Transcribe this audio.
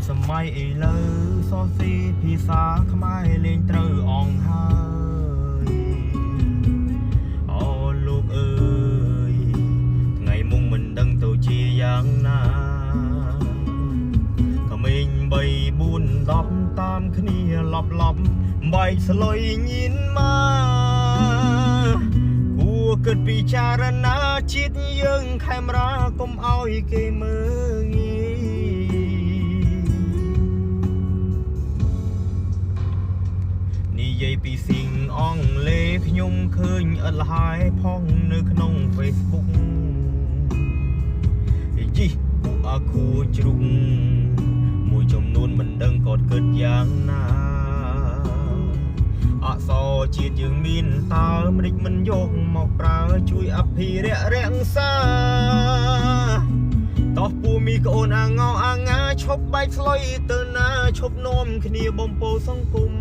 សម័យឥឡូវសរសេរភាសាខ្មែរលេងត្រូវអង្ហើយអូលោកអើយថ្ងៃមុខមិនដឹងទៅជាយ៉ាងណាក្មេង3 4 10តាមគ្នាឡប់បែកស្លុយញៀនមកគួរគិតពិចារណាជាតិយើងខេមរាកុំឲ្យគេមើងងាយនិយាយពីស៊ីងអង់គ្លេសខ្ញុំឃើញឥតលហើយផងនៅក្នុង Facebook ជីពួកអាគូជ្រុងមួយចំនួនមិនដឹងក៏គិតយ៉ាងណាអក្សរជាតិយើងមានតើម្ដេចមិនយកមកប្រើជួយអភិរក្សរក្សាតោះពូមីក្អូនអាងោអាងាឈប់បែកស្លុយទៅណាឈប់នាំគ្នាបំពោសង្គម